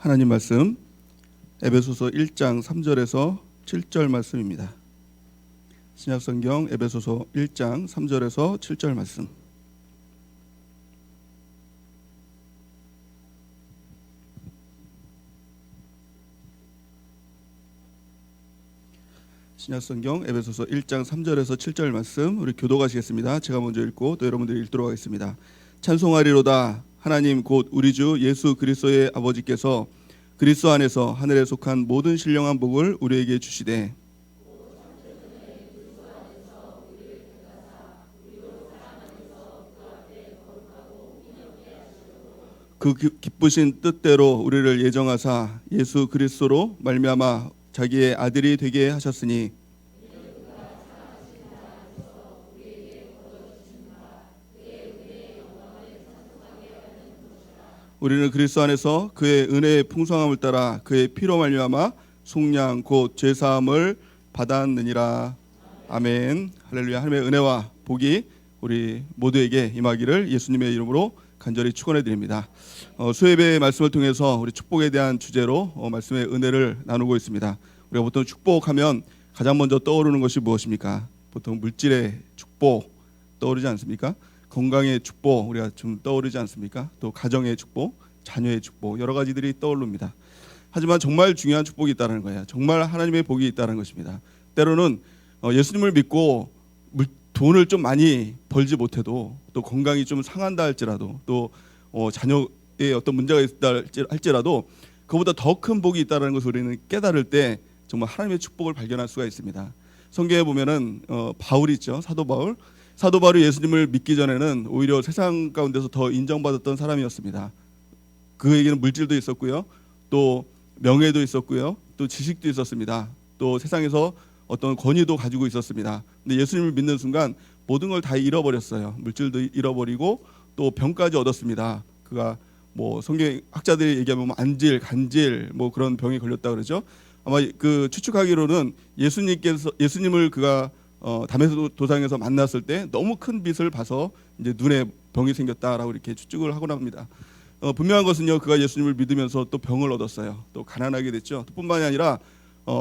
하나님 말씀 에베소서 1장 3절에서 7절 말씀입니다. 신약성경 에베소서 1장 3절에서 7절 말씀. 신약성경 에베소서 1장 3절에서 7절 말씀 우리 교독하시겠습니다. 제가 먼저 읽고 또 여러분들이 읽도록 하겠습니다. 찬송하리로다. 하나님 곧 우리 주 예수 그리스도의 아버지께서 그리스도 안에서 하늘에 속한 모든 신령한 복을 우리에게 주시되 그 기쁘신 뜻대로 우리를 예정하사 예수 그리스도로 말미암아 자기의 아들이 되게 하셨으니 우리는 그리스도 안에서 그의 은혜의 풍성함을 따라 그의 피로 말미암아 속량 곧 죄사함을 받았느니라. 아멘. 할렐루야. 하나님의 은혜와 복이 우리 모두에게 임하기를 예수님의 이름으로 간절히 축원해 드립니다. 수요예배 말씀을 통해서 우리 축복에 대한 주제로 말씀의 은혜를 나누고 있습니다. 우리가 보통 축복하면 가장 먼저 떠오르는 것이 무엇입니까? 보통 물질의 축복 떠오르지 않습니까? 건강의 축복 우리가 좀 떠오르지 않습니까? 또 가정의 축복, 자녀의 축복 여러 가지들이 떠오릅니다. 하지만 정말 중요한 축복이 있다는 거예요. 정말 하나님의 복이 있다는 것입니다. 때로는 예수님을 믿고 돈을 좀 많이 벌지 못해도 또 건강이 좀 상한다 할지라도 또 자녀의 어떤 문제가 있다 할지라도 그보다 더 큰 복이 있다는 것을 우리는 깨달을 때 정말 하나님의 축복을 발견할 수가 있습니다. 성경에 보면은 바울이 있죠. 사도 바울이 예수님을 믿기 전에는 오히려 세상 가운데서 더 인정받았던 사람이었습니다. 그에게는 물질도 있었고요, 또 명예도 있었고요, 또 지식도 있었습니다. 또 세상에서 어떤 권위도 가지고 있었습니다. 근데 예수님을 믿는 순간 모든 걸 다 잃어버렸어요. 물질도 잃어버리고 또 병까지 얻었습니다. 그가 뭐 성경 학자들이 얘기하면 안질, 간질 뭐 그런 병이 걸렸다 그러죠. 아마 그 추측하기로는 예수님을 그가 다메섹 도상에서 만났을 때 너무 큰 빛을 봐서 이제 눈에 병이 생겼다라고 이렇게 추측을 하곤 합니다. 분명한 것은요, 그가 예수님을 믿으면서 또 병을 얻었어요. 또 가난하게 됐죠. 또 뿐만이 아니라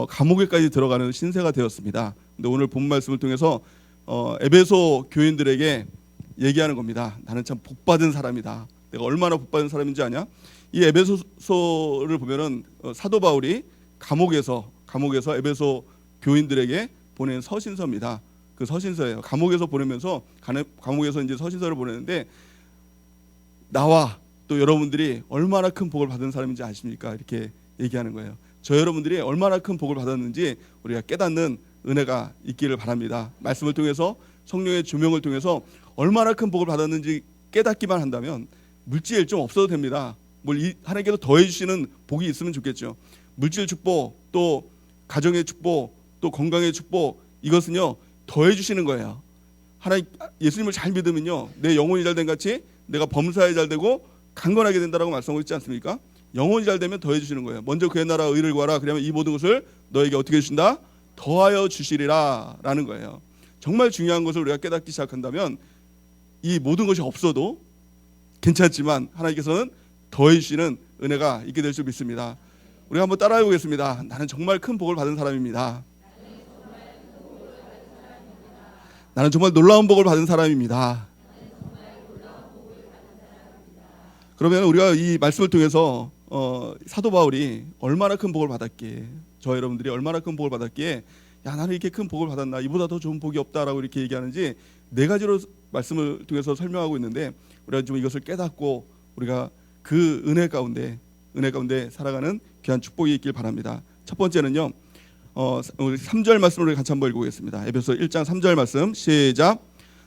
감옥에까지 들어가는 신세가 되었습니다. 근데 오늘 본 말씀을 통해서 에베소 교인들에게 얘기하는 겁니다. 나는 참 복받은 사람이다. 내가 얼마나 복받은 사람인지 아냐? 이 에베소서를 보면은 사도 바울이 감옥에서 에베소 교인들에게 보낸 서신서입니다. 그 서신서예요. 감옥에서 보내면서 감옥에서 이제 서신서를 보내는데 나와 또 여러분들이 얼마나 큰 복을 받은 사람인지 아십니까? 이렇게 얘기하는 거예요. 저 여러분들이 얼마나 큰 복을 받았는지 우리가 깨닫는 은혜가 있기를 바랍니다. 말씀을 통해서 성령의 조명을 통해서 얼마나 큰 복을 받았는지 깨닫기만 한다면 물질 좀 없어도 됩니다. 하나님께서 더해 주시는 복이 있으면 좋겠죠. 물질 축복, 또 가정의 축복, 또 건강의 축복 이것은요 더해 주시는 거예요. 하나님 예수님을 잘 믿으면요 내 영혼이 잘 된 같이 내가 범사에 잘 되고 강건하게 된다라고 말씀하고 있지 않습니까? 영혼이 잘 되면 더해 주시는 거예요. 먼저 그의 나라 의를 구하라. 그러면 이 모든 것을 너에게 어떻게 주신다? 더하여 주시리라 라는 거예요. 정말 중요한 것을 우리가 깨닫기 시작한다면 이 모든 것이 없어도 괜찮지만 하나님께서는 더해 주시는 은혜가 있게 될 줄 믿습니다. 우리가 한번 따라해 보겠습니다. 나는 정말 큰 복을 받은 사람입니다. 나는 정말 놀라운 복을 받은 사람입니다. 그러면 우리가 이 말씀을 통해서 사도 바울이 얼마나 큰 복을 받았기에 저 여러분들이 얼마나 큰 복을 받았기에 야 나는 이렇게 큰 복을 받았나 이보다 더 좋은 복이 없다라고 이렇게 얘기하는지 네 가지로 말씀을 통해서 설명하고 있는데 우리가 좀 이것을 깨닫고 우리가 그 은혜 가운데 살아가는 귀한 축복이 있길 바랍니다. 첫 번째는요 우리 3절 말씀을 같이 한번 읽어보겠습니다. 에베소 1장 3절 말씀 시작.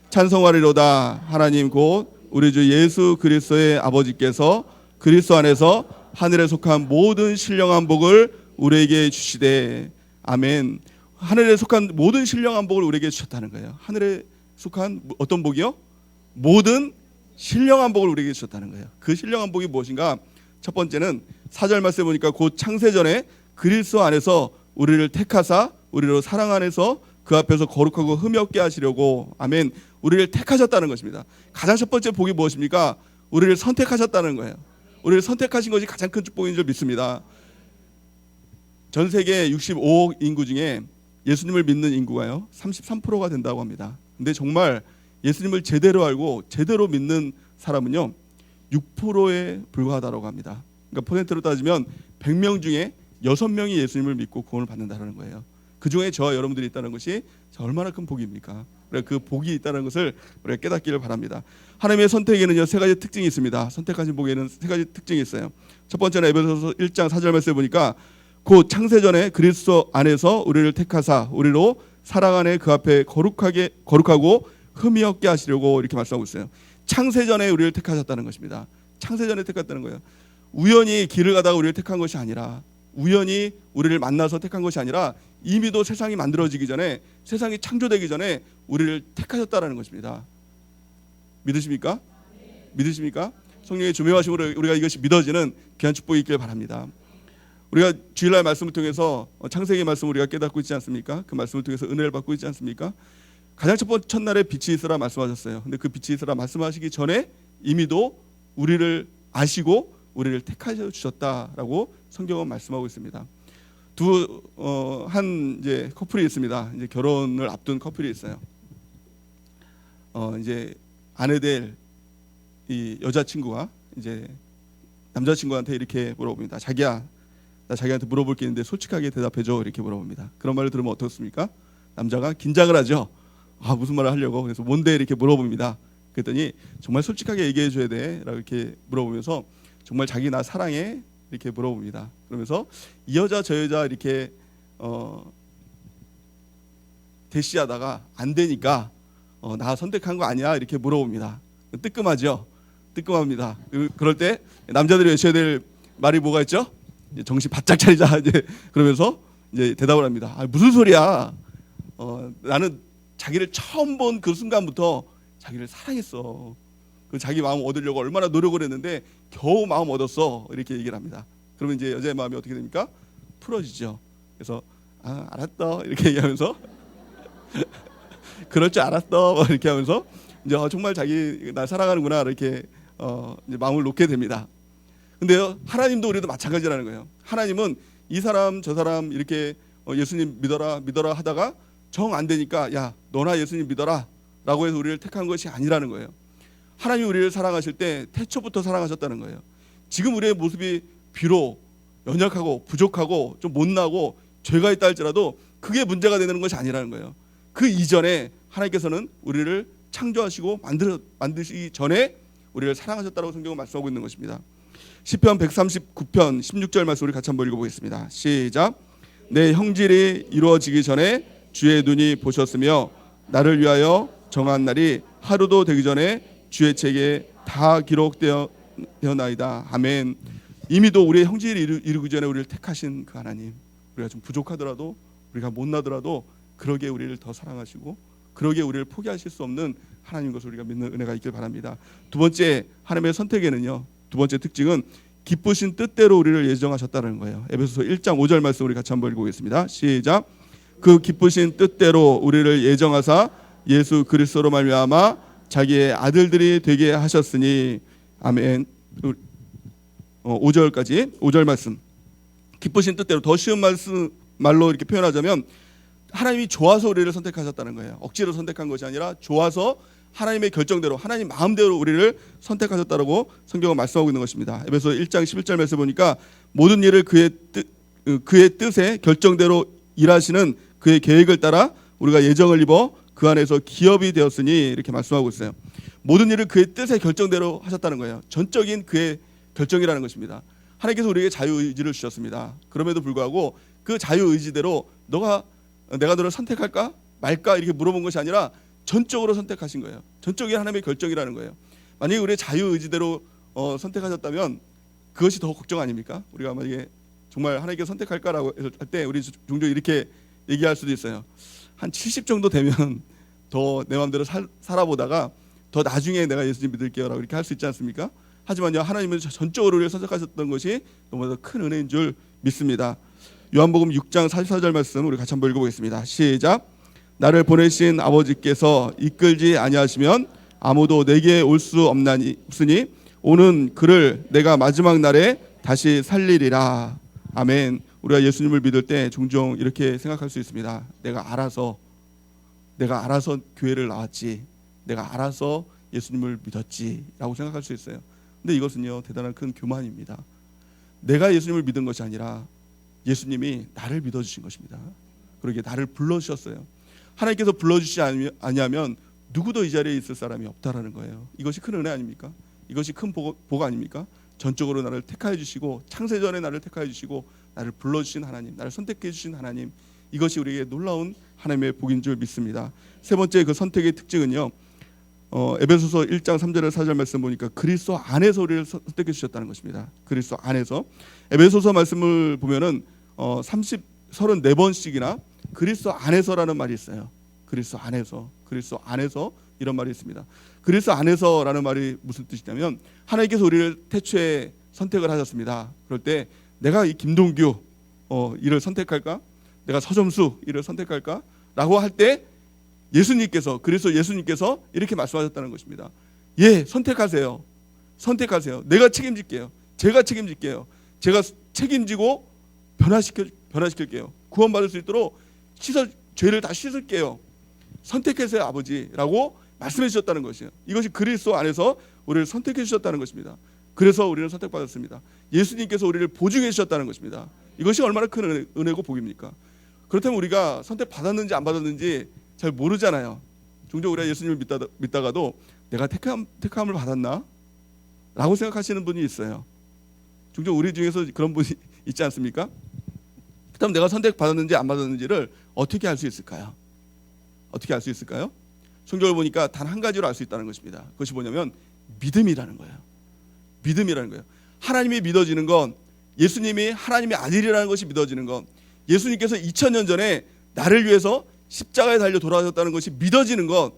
찬송하리로다. 하나님 곧 우리 주 예수 그리스도의 아버지께서 그리스도 안에서 하늘에 속한 모든 신령한 복을 우리에게 주시되. 아멘. 하늘에 속한 모든 신령한 복을 우리에게 주셨다는 거예요. 하늘에 속한 어떤 복이요? 모든 신령한 복을 우리에게 주셨다는 거예요. 그 신령한 복이 무엇인가? 첫 번째는 4절 말씀에 보니까 곧 창세전에 그리스도 안에서 우리를 택하사 우리로 사랑 안에서 그 앞에서 거룩하고 흠이 없게 하시려고. 아멘. 우리를 택하셨다는 것입니다. 가장 첫 번째 복이 무엇입니까? 우리를 선택하셨다는 거예요. 우리를 선택하신 것이 가장 큰 축복인 줄 믿습니다. 전 세계 65억 인구 중에 예수님을 믿는 인구가요 33%가 된다고 합니다. 근데 정말 예수님을 제대로 알고 제대로 믿는 사람은요 6%에 불과하다고 합니다. 그러니까 퍼센트로 따지면 100명 중에 6명이 예수님을 믿고 구원을 받는다는 거예요. 그 중에 저와 여러분들이 있다는 것이 얼마나 큰 복입니까? 그 복이 있다는 것을 우리가 깨닫기를 바랍니다. 하나님의 선택에는요 세 가지 특징이 있습니다. 선택하신 복에는 세 가지 특징이 있어요. 첫 번째는 에베소서 1장 4절 말씀에 보니까 곧 창세전에 그리스도 안에서 우리를 택하사 우리로 사랑 안에 그 앞에 거룩하고 흠이 없게 하시려고 이렇게 말씀하고 있어요. 창세전에 우리를 택하셨다는 것입니다. 창세전에 택했다는 거예요. 우연히 길을 가다가 우리를 택한 것이 아니라, 우연히 우리를 만나서 택한 것이 아니라 이미도 세상이 만들어지기 전에, 세상이 창조되기 전에 우리를 택하셨다는 것입니다. 믿으십니까? 믿으십니까? 성령의 조명하심으로 우리가 이것이 믿어지는 귀한 축복이 있길 바랍니다. 우리가 주일날 말씀을 통해서 창세기 말씀을 우리가 깨닫고 있지 않습니까? 그 말씀을 통해서 은혜를 받고 있지 않습니까? 가장 첫날에 빛이 있으라 말씀하셨어요. 근데 그 빛이 있으라 말씀하시기 전에 이미도 우리를 아시고 우리를 택하셔 주셨다라고 성경은 말씀하고 있습니다. 한 이제 커플이 있습니다. 이제 결혼을 앞둔 커플이 있어요. 이제 아내 될 이 여자친구가 이제 남자친구한테 이렇게 물어봅니다. 자기야, 나 자기한테 물어볼 게 있는데 솔직하게 대답해줘, 이렇게 물어봅니다. 그런 말을 들으면 어떻습니까? 남자가 긴장을 하죠. 무슨 말을 하려고. 그래서 뭔데 이렇게 물어봅니다. 그랬더니 정말 솔직하게 얘기해 줘야 돼 라고 이렇게 물어보면서 정말 자기 나 사랑해 이렇게 물어봅니다. 그러면서 이 여자 저 여자 이렇게 대시하다가 안 되니까 나 선택한 거 아니야 이렇게 물어봅니다. 뜨끔하죠. 뜨끔합니다. 그럴 때 남자들이 외쳐야 될 말이 뭐가 있죠? 정신 바짝 차리자 이제 그러면서 이제 대답을 합니다. 무슨 소리야? 나는 자기를 처음 본 그 순간부터 자기를 사랑했어. 그 자기 마음 얻으려고 얼마나 노력을 했는데 겨우 마음 얻었어. 이렇게 얘기를 합니다. 그러면 이제 여자의 마음이 어떻게 됩니까? 풀어지죠. 그래서 알았어 이렇게 얘기하면서 그럴 줄 알았어 이렇게 하면서 이제 정말 자기 날 사랑하는구나 이렇게 이제 마음을 놓게 됩니다. 근데요 하나님도 우리도 마찬가지라는 거예요. 하나님은 이 사람 저 사람 이렇게 예수님 믿어라 하다가 정 안 되니까 야 너나 예수님 믿어라 라고 해서 우리를 택한 것이 아니라는 거예요. 하나님이 우리를 사랑하실 때 태초부터 사랑하셨다는 거예요. 지금 우리의 모습이 비록 연약하고 부족하고 좀 못나고 죄가 있다 할지라도 그게 문제가 되는 것이 아니라는 거예요. 그 이전에 하나님께서는 우리를 창조하시고 만드시기 전에 우리를 사랑하셨다고 성경은 말씀하고 있는 것입니다. 시편 139편 16절 말씀 우리 같이 한번 읽어보겠습니다. 시작. 내 형질이 이루어지기 전에 주의 눈이 보셨으며 나를 위하여 정한 날이 하루도 되기 전에 주의 책에 다 기록되어나이다. 아멘. 이미도 우리의 형질이 이루기 전에 우리를 택하신 그 하나님, 우리가 좀 부족하더라도 우리가 못나더라도 그러게 우리를 더 사랑하시고 그러게 우리를 포기하실 수 없는 하나님 것을 우리가 믿는 은혜가 있길 바랍니다. 두 번째 하나님의 선택에는요, 두 번째 특징은 기쁘신 뜻대로 우리를 예정하셨다는 거예요. 에베소서 1장 5절 말씀 우리 같이 한번 읽어보겠습니다. 시작. 그 기쁘신 뜻대로 우리를 예정하사 예수 그리스도로 말미암아 자기의 아들들이 되게 하셨으니 아멘. 5절까지 5절 말씀. 기쁘신 뜻대로 더 쉬운 말로 이렇게 표현하자면 하나님이 좋아서 우리를 선택하셨다는 거예요. 억지로 선택한 것이 아니라 좋아서 하나님의 결정대로 하나님 마음대로 우리를 선택하셨다고 성경은 말씀하고 있는 것입니다. 에베소 1장 11절 말씀 보니까 모든 일을 그의 뜻에 결정대로 일하시는 그의 계획을 따라 우리가 예정을 입어 그 안에서 기업이 되었으니 이렇게 말씀하고 있어요. 모든 일을 그의 뜻의 결정대로 하셨다는 거예요. 전적인 그의 결정이라는 것입니다. 하나님께서 우리에게 자유의지를 주셨습니다. 그럼에도 불구하고 그 자유의지대로 내가 너를 선택할까 말까 이렇게 물어본 것이 아니라 전적으로 선택하신 거예요. 전적인 하나님의 결정이라는 거예요. 만약에 우리의 자유의지대로 선택하셨다면 그것이 더 걱정 아닙니까? 우리가 만약에 정말 하나님께 선택할까라고 할 때 우리 종종 이렇게 얘기할 수도 있어요. 한 70 정도 되면 더 내 마음대로 살아보다가 더 나중에 내가 예수님 믿을게요 라고 이렇게 할 수 있지 않습니까? 하지만요 하나님은 전적으로 우리를 선택하셨던 것이 너무나 큰 은혜인 줄 믿습니다. 요한복음 6장 44절 말씀 우리 같이 한번 읽어보겠습니다. 시작. 나를 보내신 아버지께서 이끌지 아니하시면 아무도 내게 올 수 없으니 오는 그를 내가 마지막 날에 다시 살리리라. 아멘. 우리가 예수님을 믿을 때 종종 이렇게 생각할 수 있습니다. 내가 알아서 교회를 나왔지, 내가 알아서 예수님을 믿었지라고 생각할 수 있어요. 근데 이것은요, 대단한 큰 교만입니다. 내가 예수님을 믿은 것이 아니라 예수님이 나를 믿어주신 것입니다. 그러게 나를 불러주셨어요. 하나님께서 불러주시지 아니하면 누구도 이 자리에 있을 사람이 없다라는 거예요. 이것이 큰 은혜 아닙니까? 이것이 큰 복 아닙니까? 전적으로 나를 택하여 주시고, 창세전에 나를 택하여 주시고, 나를 불러주신 하나님, 나를 선택해 주신 하나님, 이것이 우리에게 놀라운 하나님의 복인 줄 믿습니다. 세 번째 그 선택의 특징은요, 에베소서 1장 3절에 4절 말씀 보니까 그리스도 안에서 우리를 선택해 주셨다는 것입니다. 그리스도 안에서. 에베소서 말씀을 보면은 34번씩이나 그리스도 안에서라는 말이 있어요. 그리스도 안에서 이런 말이 있습니다. 그리스도 안에서라는 말이 무슨 뜻이냐면, 하나님께서 우리를 태초에 선택을 하셨습니다. 그럴 때 내가 이 김동규 이를 선택할까? 내가 서점수 이를 선택할까? 라고 할 때 그리스도 예수님께서 이렇게 말씀하셨다는 것입니다. 예, 선택하세요. 내가 책임질게요. 제가 책임지고 변화시킬게요. 구원받을 수 있도록 죄를 다 씻을게요. 선택하세요, 아버지라고 말씀해 주셨다는 것이에요. 이것이 그리스도 안에서 우리를 선택해 주셨다는 것입니다. 그래서 우리는 선택받았습니다. 예수님께서 우리를 보증해 주셨다는 것입니다. 이것이 얼마나 큰 은혜고 복입니까? 그렇다면 우리가 선택받았는지 안 받았는지 잘 모르잖아요. 종종 우리가 예수님을 믿다가도 내가 택함을 받았나? 라고 생각하시는 분이 있어요. 종종 우리 중에서 그런 분이 있지 않습니까? 그렇다면 내가 선택받았는지 안 받았는지를 어떻게 알 수 있을까요? 성경을 보니까 단 한 가지로 알 수 있다는 것입니다. 그것이 뭐냐면 믿음이라는 거예요. 하나님이 믿어지는 건, 예수님이 하나님의 아들이라는 것이 믿어지는 건, 예수님께서 2000년 전에 나를 위해서 십자가에 달려 돌아가셨다는 것이 믿어지는 것,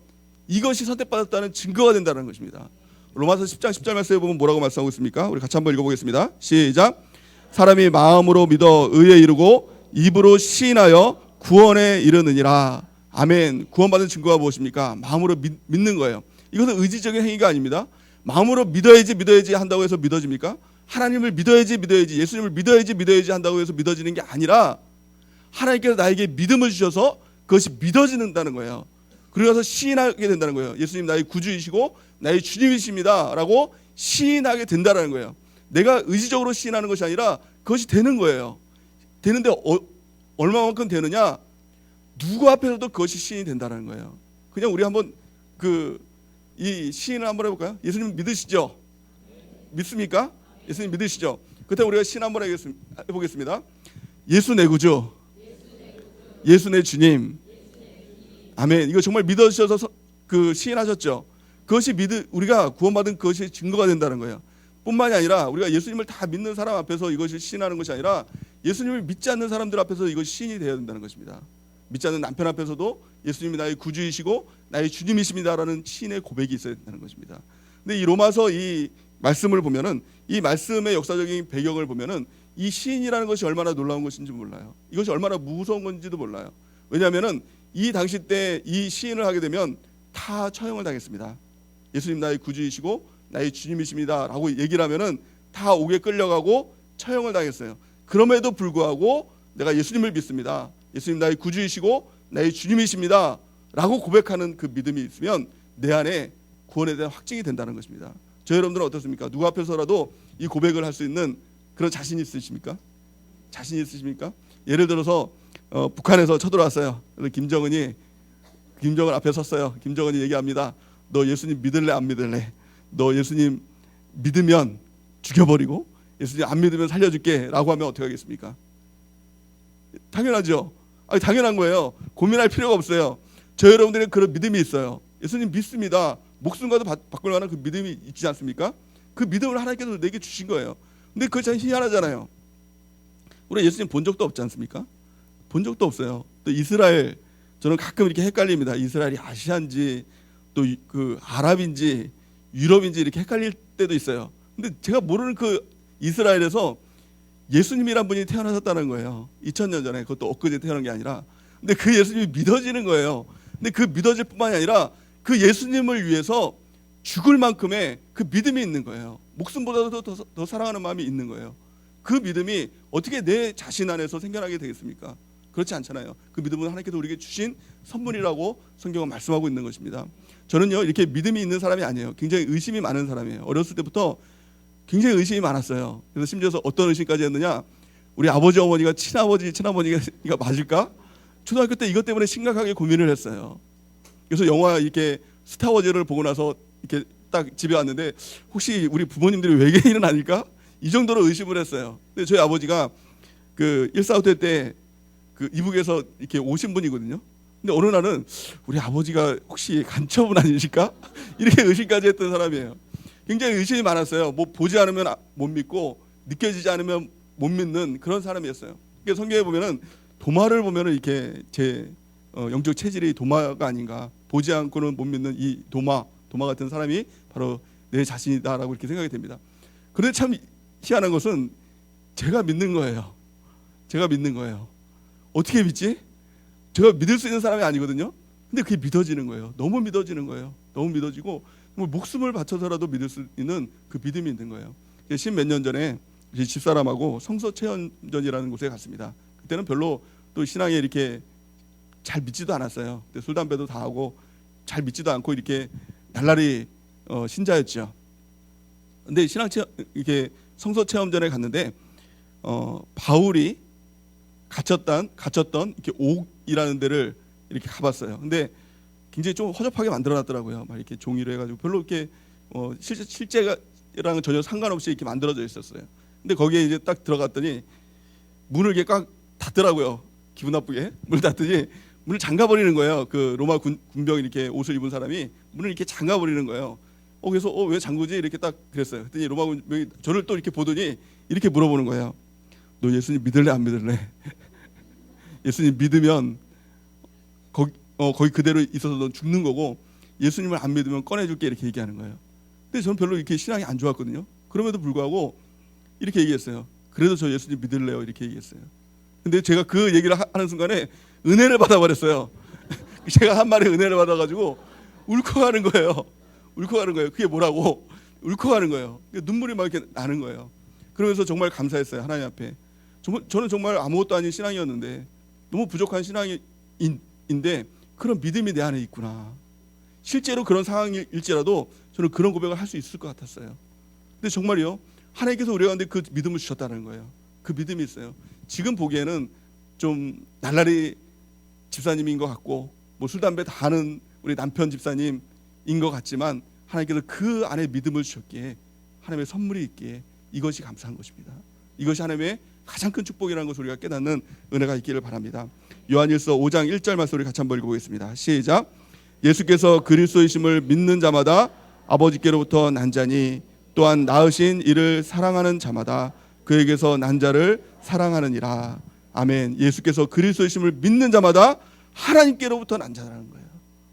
이것이 선택받았다는 증거가 된다는 것입니다. 로마서 10장 10절 말씀에 보면 뭐라고 말씀하고 있습니까? 우리 같이 한번 읽어보겠습니다. 시작. 사람이 마음으로 믿어 의에 이르고 입으로 시인하여 구원에 이르느니라. 아멘. 구원받은 증거가 무엇입니까? 마음으로 믿는 거예요. 이것은 의지적인 행위가 아닙니다. 마음으로 믿어야지 한다고 해서 믿어집니까? 하나님을 믿어야지, 예수님을 믿어야지 한다고 해서 믿어지는 게 아니라, 하나님께서 나에게 믿음을 주셔서 그것이 믿어진다는 거예요. 그래서 시인하게 된다는 거예요. 예수님 나의 구주이시고 나의 주님이십니다 라고 시인하게 된다는 거예요. 내가 의지적으로 시인하는 것이 아니라 그것이 되는 거예요. 되는데 얼마만큼 되느냐? 누구 앞에서도 그것이 시인이 된다는 거예요. 그냥 우리 한번 이 시인을 한번 해볼까요? 예수님 믿으시죠? 믿습니까? 예수님 믿으시죠? 그때 우리가 시인 한번 해보겠습니다. 예수 내 구주, 예수 내 주님. 아멘. 이거 정말 믿어주셔서 시인하셨죠? 그것이 우리가 구원받은 그것이 증거가 된다는 거예요. 뿐만이 아니라 우리가 예수님을 다 믿는 사람 앞에서 이것이 시인하는 것이 아니라, 예수님을 믿지 않는 사람들 앞에서 이것이 시인이 되어야 된다는 것입니다. 믿지 않는 남편 앞에서도 예수님이 나의 구주이시고 나의 주님이십니다라는 시인의 고백이 있어야 된다는 것입니다. 근데 이 로마서 이 말씀을 보면은, 이 말씀의 역사적인 배경을 보면은, 이 시인이라는 것이 얼마나 놀라운 것인지 몰라요. 이것이 얼마나 무서운 건지도 몰라요. 왜냐하면은 이 당시 때 이 시인을 하게 되면 다 처형을 당했습니다. 예수님 나의 구주이시고 나의 주님이십니다라고 얘기를 하면은 다 옥에 끌려가고 처형을 당했어요. 그럼에도 불구하고 내가 예수님을 믿습니다, 예수님 나의 구주이시고 나의 주님이십니다라고 고백하는 그 믿음이 있으면 내 안에 구원에 대한 확증이 된다는 것입니다. 저 여러분들은 어떻습니까? 누구 앞에서라도 이 고백을 할 수 있는 그런 자신이 있으십니까? 예를 들어서 북한에서 쳐들어왔어요. 김정은 앞에 섰어요. 김정은이 얘기합니다. 너 예수님 믿을래 안 믿을래? 너 예수님 믿으면 죽여버리고 예수님 안 믿으면 살려줄게 라고 하면 어떻게 하겠습니까? 당연하죠. 당연한 거예요. 고민할 필요가 없어요. 저 여러분들의 그런 믿음이 있어요. 예수님 믿습니다. 목숨과도 바꿀 만한 그 믿음이 있지 않습니까? 그 믿음을 하나님께서 내게 주신 거예요. 근데 그거 참 희한하잖아요. 우리 예수님 본 적도 없지 않습니까? 본 적도 없어요. 또 이스라엘, 저는 가끔 이렇게 헷갈립니다. 이스라엘이 아시아인지 또 아랍인지 유럽인지 이렇게 헷갈릴 때도 있어요. 근데 제가 모르는 그 이스라엘에서 예수님이란 분이 태어나셨다는 거예요. 2000년 전에. 그것도 엊그제 태어난 게 아니라. 근데 그 예수님이 믿어지는 거예요. 근데 그 믿어질 뿐만이 아니라 그 예수님을 위해서 죽을 만큼의 그 믿음이 있는 거예요. 목숨보다도 더 사랑하는 마음이 있는 거예요. 그 믿음이 어떻게 내 자신 안에서 생겨나게 되겠습니까? 그렇지 않잖아요. 그 믿음은 하나님께서 우리에게 주신 선물이라고 성경은 말씀하고 있는 것입니다. 저는요, 이렇게 믿음이 있는 사람이 아니에요. 굉장히 의심이 많은 사람이에요. 어렸을 때부터 굉장히 의심이 많았어요. 그래서 심지어서 어떤 의심까지 했느냐, 우리 아버지 어머니가 친아버지가 맞을까? 초등학교 때 이것 때문에 심각하게 고민을 했어요. 그래서 영화 이렇게 스타워즈를 보고 나서 이렇게 딱 집에 왔는데 혹시 우리 부모님들이 외계인은 아닐까? 이 정도로 의심을 했어요. 근데 저희 아버지가 그 145대 때 그 이북에서 이렇게 오신 분이거든요. 근데 어느 날은 우리 아버지가 혹시 간첩은 아니실까? 이렇게 의심까지 했던 사람이에요. 굉장히 의심이 많았어요. 뭐 보지 않으면 못 믿고 느껴지지 않으면 못 믿는 그런 사람이었어요. 그러니까 성경에 보면은 도마를 보면은 이렇게 제 영적 체질이 도마가 아닌가. 보지 않고는 못 믿는 이 도마 같은 사람이 바로 내 자신이다라고 이렇게 생각이 됩니다. 그런데 참 희한한 것은 제가 믿는 거예요. 어떻게 믿지? 제가 믿을 수 있는 사람이 아니거든요. 근데 그게 믿어지는 거예요. 너무 믿어지는 거예요. 너무 믿어지고 목숨을 바쳐서라도 믿을 수 있는 그 믿음이 있는 거예요. 10몇 년 전에 집사람하고 성서 체험전이라는 곳에 갔습니다. 그때는 별로 또 신앙에 이렇게 잘 믿지도 않았어요. 술 담배도 다 하고 잘 믿지도 않고 이렇게 날라리 신자였죠. 근데 이렇게 성서 체험전에 갔는데 바울이 갇혔던 이렇게 옥이라는 데를 이렇게 가봤어요. 근데 굉장히 좀 허접하게 만들어놨더라고요. 막 이렇게 종이로 해가지고 별로 이렇게 실제랑 전혀 상관없이 이렇게 만들어져 있었어요. 근데 거기에 이제 딱 들어갔더니 문을 이렇게 꽉 닫더라고요. 기분 나쁘게 문을 닫더니 문을 잠가버리는 거예요. 그 로마 군병 이렇게 옷을 입은 사람이 문을 이렇게 잠가버리는 거예요. 그래서 왜 잠그지 이렇게 딱 그랬어요. 그랬더니 로마 군병이 저를 또 이렇게 보더니 이렇게 물어보는 거예요. 너 예수님 믿을래 안 믿을래? 예수님 믿으면 거기 그대로 있어서 넌 죽는 거고 예수님을 안 믿으면 꺼내줄게 이렇게 얘기하는 거예요. 근데 저는 별로 이렇게 신앙이 안 좋았거든요. 그럼에도 불구하고 이렇게 얘기했어요. 그래도 저 예수님 믿을래요 이렇게 얘기했어요. 근데 제가 그 얘기를 하는 순간에 은혜를 받아버렸어요. 제가 한 말에 은혜를 받아가지고 울컥하는 거예요. 그게 뭐라고? 울컥하는 거예요. 눈물이 막 이렇게 나는 거예요. 그러면서 정말 감사했어요. 하나님 앞에. 저는 정말 아무것도 아닌 신앙이었는데 너무 부족한 신앙인데 그런 믿음이 내 안에 있구나. 실제로 그런 상황일지라도 저는 그런 고백을 할 수 있을 것 같았어요. 근데 정말요, 하나님께서 우리 가운데 그 믿음을 주셨다는 거예요. 그 믿음이 있어요. 지금 보기에는 좀 날라리 집사님인 것 같고 뭐 술 담배 다 하는 우리 남편 집사님인 것 같지만 하나님께서 그 안에 믿음을 주셨기에 하나님의 선물이 있기에 이것이 감사한 것입니다. 이것이 하나님의 가장 큰 축복이라는 것을 우리가 깨닫는 은혜가 있기를 바랍니다. 요한일서 5장 1절 말씀 우리 같이 한번 읽어보겠습니다. 시작. 예수께서 그리스도이심을 믿는 자마다 아버지께로부터 난 자니 또한 낳으신 이를 사랑하는 자마다 그에게서 난 자를 사랑하느니라. 아멘. 예수께서 그리스도이심을 믿는 자마다 하나님께로부터 난 자라는 거예요.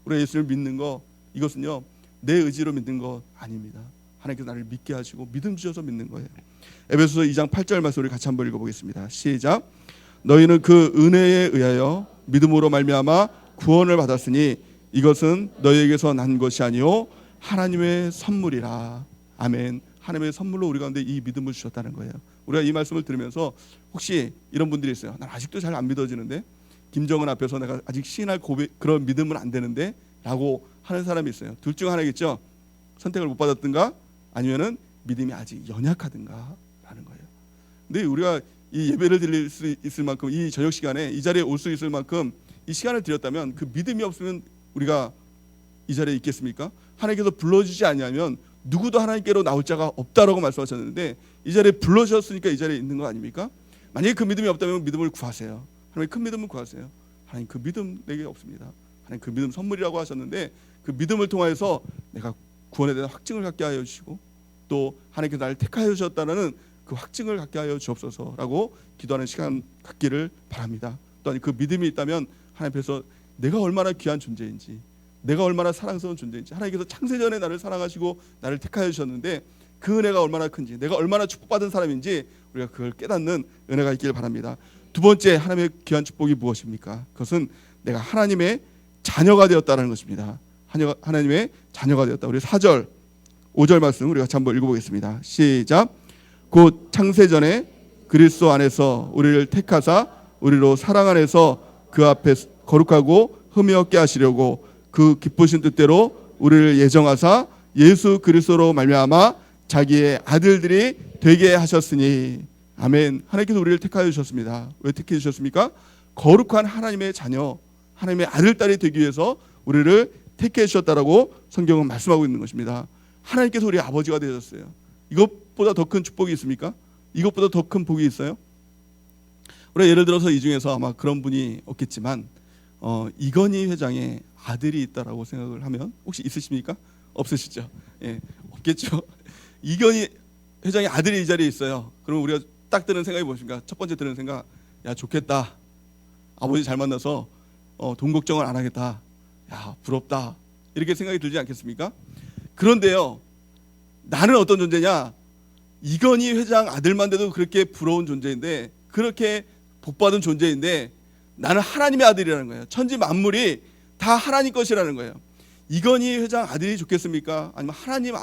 우리가 예수를 믿는 거 이것은요 내 의지로 믿는 거 아닙니다. 하나님께서 나를 믿게 하시고 믿음 주셔서 믿는 거예요. 에베소서 2장 8절 말씀 우리 같이 한번 읽어보겠습니다. 시작. 너희는 그 은혜에 의하여 믿음으로 말미암아 구원을 받았으니 이것은 너희에게서 난 것이 아니요 하나님의 선물이라. 아멘. 하나님의 선물로 우리 가운데 이 믿음을 주셨다는 거예요. 우리가 이 말씀을 들으면서 혹시 이런 분들이 있어요. 난 아직도 잘 안 믿어지는데 김정은 앞에서 내가 아직 시인할 그런 믿음은 안 되는데 라고 하는 사람이 있어요. 둘 중 하나겠죠. 선택을 못 받았든가 아니면은 믿음이 아직 연약하든가 라는 거예요. 근데 우리가 이 예배를 드릴 수 있을 만큼 이 저녁 시간에 이 자리에 올 수 있을 만큼 이 시간을 드렸다면 그 믿음이 없으면 우리가 이 자리에 있겠습니까? 하나님께서 불러주지 않냐면 누구도 하나님께로 나올 자가 없다라고 말씀하셨는데 이 자리에 불러주셨으니까 이 자리에 있는 거 아닙니까? 만약에 그 믿음이 없다면 믿음을 구하세요. 하나님 큰 믿음을 구하세요. 하나님 그 믿음 내게 없습니다. 하나님 그 믿음 선물이라고 하셨는데 그 믿음을 통해서 내가 구원에 대한 확증을 갖게 하여 주시고 또 하나님께서 나를 택하여 주셨다는 그 확증을 갖게 하여 주옵소서라고 기도하는 시간 갖기를 바랍니다. 또한 그 믿음이 있다면 하나님 앞에서 내가 얼마나 귀한 존재인지 내가 얼마나 사랑스러운 존재인지 하나님께서 창세전에 나를 사랑하시고 나를 택하여 주셨는데 그 은혜가 얼마나 큰지 내가 얼마나 축복받은 사람인지 우리가 그걸 깨닫는 은혜가 있기를 바랍니다. 두 번째 하나님의 귀한 축복이 무엇입니까? 그것은 내가 하나님의 자녀가 되었다는 것입니다. 하나님의 자녀가 되었다. 우리 4절 5절 말씀 우리가 같이 한번 읽어보겠습니다. 시작. 곧 창세전에 그리스도 안에서 우리를 택하사 우리로 사랑 안에서 그 앞에 거룩하고 흠이 없게 하시려고 그 기쁘신 뜻대로 우리를 예정하사 예수 그리스도로 말미암아 자기의 아들들이 되게 하셨으니. 아멘. 하나님께서 우리를 택하여 주셨습니다. 왜 택해 주셨습니까? 거룩한 하나님의 자녀, 하나님의 아들 딸이 되기 위해서 우리를 택해 주셨다라고 성경은 말씀하고 있는 것입니다. 하나님께서 우리 아버지가 되셨어요. 이것보다 더 큰 축복이 있습니까? 이것보다 더 큰 복이 있어요? 우리가 예를 들어서 이 중에서 아마 그런 분이 없겠지만 이건희 회장의 아들이 있다라고 생각을 하면 혹시 있으십니까? 없으시죠? 예, 없겠죠. 이건희 회장의 아들이 이 자리에 있어요. 그럼 우리가 딱 드는 생각이 무엇인가? 첫 번째 드는 생각, 야 좋겠다. 아버지 잘 만나서 돈 걱정을 안 하겠다. 야 부럽다. 이렇게 생각이 들지 않겠습니까? 그런데요, 나는 어떤 존재냐? 이건희 회장 아들만 돼도 그렇게 부러운 존재인데, 그렇게 복받은 존재인데, 나는 하나님의 아들이라는 거예요. 천지 만물이 다 하나님 것이라는 거예요. 이건희 회장 아들이 좋겠습니까? 아니면 하나님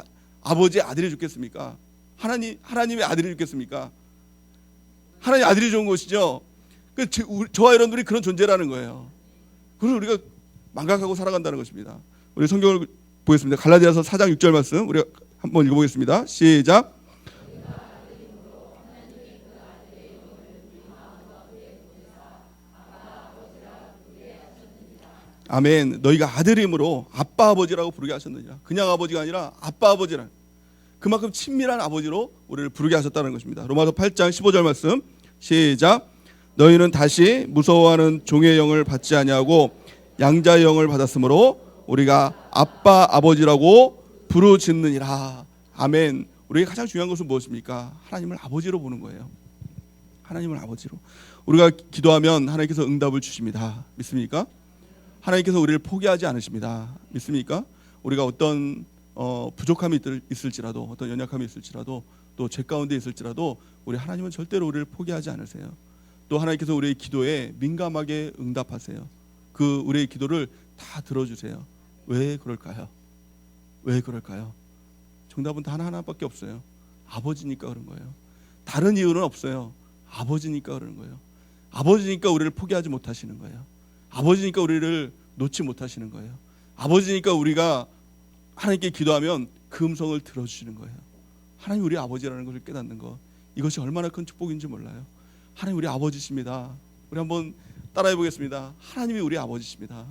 아버지의 아들이 좋겠습니까? 하나님의 아들이 좋겠습니까? 하나님 아들이 좋은 것이죠. 저와 여러분들이 그런 존재라는 거예요. 그래서 우리가 망각하고 살아간다는 것입니다. 우리 성경을 보겠습니다. 갈라디아서 4장 6절 말씀 우리가 한번 읽어보겠습니다. 시작. 아멘. 너희가 아들임으로 아빠 아버지라고 부르게 하셨느니라. 그냥 아버지가 아니라 아빠 아버지라. 그만큼 친밀한 아버지로 우리를 부르게 하셨다는 것입니다. 로마서 8장 15절 말씀 시작. 너희는 다시 무서워하는 종의 영을 받지 아니하고 양자의 영을 받았으므로 우리가 아빠 아버지라고 부르짖느니라. 아멘. 우리에게 가장 중요한 것은 무엇입니까? 하나님을 아버지로 보는 거예요. 하나님을 아버지로. 우리가 기도하면 하나님께서 응답을 주십니다. 믿습니까? 하나님께서 우리를 포기하지 않으십니다. 믿습니까? 우리가 어떤 부족함이 있을지라도, 어떤 연약함이 있을지라도, 또 죄 가운데 있을지라도 우리 하나님은 절대로 우리를 포기하지 않으세요. 또 하나님께서 우리의 기도에 민감하게 응답하세요. 그 우리의 기도를 다 들어주세요. 왜 그럴까요? 왜 그럴까요? 정답은 단 하나밖에 없어요. 아버지니까 그런 거예요. 다른 이유는 없어요. 아버지니까 그러는 거예요. 아버지니까 우리를 포기하지 못하시는 거예요. 아버지니까 우리를 놓지 못하시는 거예요. 아버지니까 우리가 하나님께 기도하면 그 음성을 들어주시는 거예요. 하나님 우리 아버지라는 것을 깨닫는 것, 이것이 얼마나 큰 축복인지 몰라요. 하나님 우리 아버지십니다. 우리 한번 따라해 보겠습니다. 하나님이 우리 아버지십니다.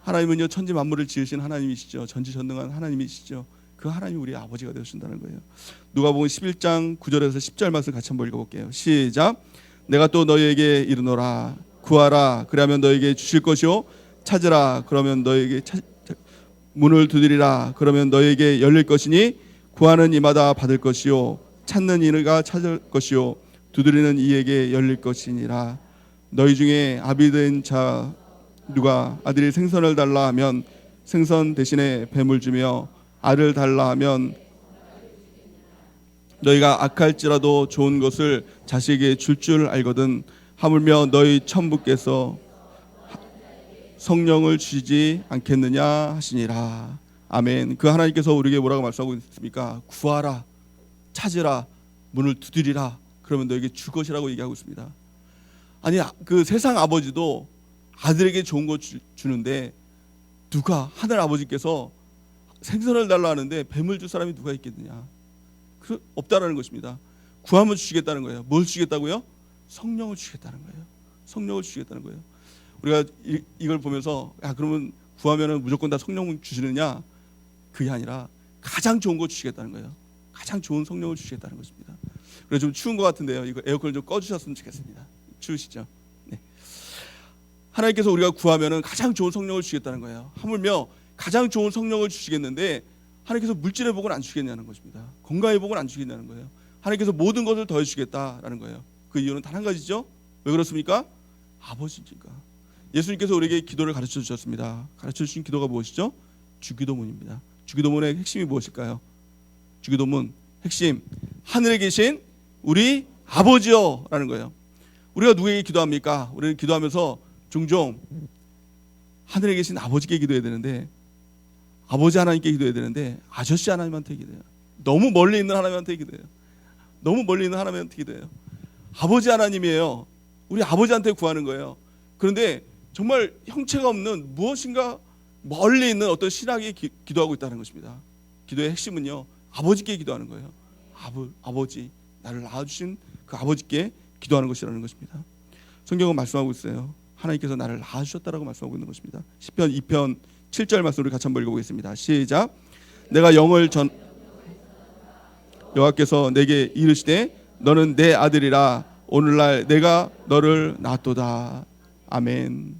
하나님은요 천지 만물을 지으신 하나님이시죠. 전지전능한 하나님이시죠. 그 하나님이 우리 아버지가 되어준다는 거예요. 누가복음 11장 9절에서 10절 말씀 같이 한번 읽어볼게요. 시작. 내가 또 너희에게 이르노라. 구하라 그러면 너희에게 주실 것이요 찾으라 그러면 너희에게 문을 두드리라 그러면 너희에게 열릴 것이니 구하는 이마다 받을 것이요 찾는 이가 찾을 것이요 두드리는 이에게 열릴 것이니라. 너희 중에 아비된 자 누가 아들이 생선을 달라 하면 생선 대신에 뱀을 주며 알을 달라 하면 너희가 악할지라도 좋은 것을 자식에게 줄 줄 알거든. 하물며 너희 천부께서 성령을 주시지 않겠느냐 하시니라. 아멘. 그 하나님께서 우리에게 뭐라고 말씀하고 있습니까? 구하라, 찾으라, 문을 두드리라. 그러면 너에게 줄 것이라고 얘기하고 있습니다. 아니 그 세상 아버지도 아들에게 좋은 거 주는데 누가 하늘 아버지께서 생선을 달라 하는데 뱀을 줄 사람이 누가 있겠느냐? 없다라는 것입니다. 구하면 주시겠다는 거예요. 뭘 주시겠다고요? 성령을 주시겠다는 거예요. 성령을 주시겠다는 거예요. 우리가 이걸 보면서 야 그러면 구하면은 무조건 다 성령 주시느냐? 그게 아니라 가장 좋은 거 주시겠다는 거예요. 가장 좋은 성령을 주시겠다는 것입니다. 그래서 좀 추운 것 같은데요. 이거 에어컨을 좀 꺼주셨으면 좋겠습니다. 추우시죠? 네. 하나님께서 우리가 구하면은 가장 좋은 성령을 주시겠다는 거예요. 하물며 가장 좋은 성령을 주시겠는데 하나님께서 물질의 복은 안 주시겠냐는 것입니다. 건강의 복은 안 주시겠냐는 거예요. 하나님께서 모든 것을 더해 주시겠다라는 거예요. 그 이유는 단 한 가지죠. 왜 그렇습니까? 아버지니까. 예수님께서 우리에게 기도를 가르쳐 주셨습니다. 가르쳐 주신 기도가 무엇이죠? 주기도문입니다. 주기도문의 핵심이 무엇일까요? 주기도문 핵심 하늘에 계신 우리 아버지여라는 거예요. 우리가 누구에게 기도합니까? 우리는 기도하면서 종종 하늘에 계신 아버지께 기도해야 되는데 아버지 하나님께 기도해야 되는데 아저씨 하나님한테 기도해요. 너무 멀리 있는 하나님한테 기도해요. 너무 멀리 있는 하나님한테 기도해요. 아버지 하나님이에요. 우리 아버지한테 구하는 거예요. 그런데 정말 형체가 없는 무엇인가 멀리 있는 어떤 신학이 기도하고 있다는 것입니다. 기도의 핵심은요, 아버지께 기도하는 거예요. 아버지, 나를 낳아주신 그 아버지께 기도하는 것이라는 것입니다. 성경은 말씀하고 있어요. 하나님께서 나를 낳아주셨다라고 말씀하고 있는 것입니다. 시편 2편 7절 말씀을 같이 한번 읽어보겠습니다. 시작. 내가 영을 여호와께서 내게 이르시되 너는 내 아들이라 오늘날 내가 너를 낳았도다. 아멘.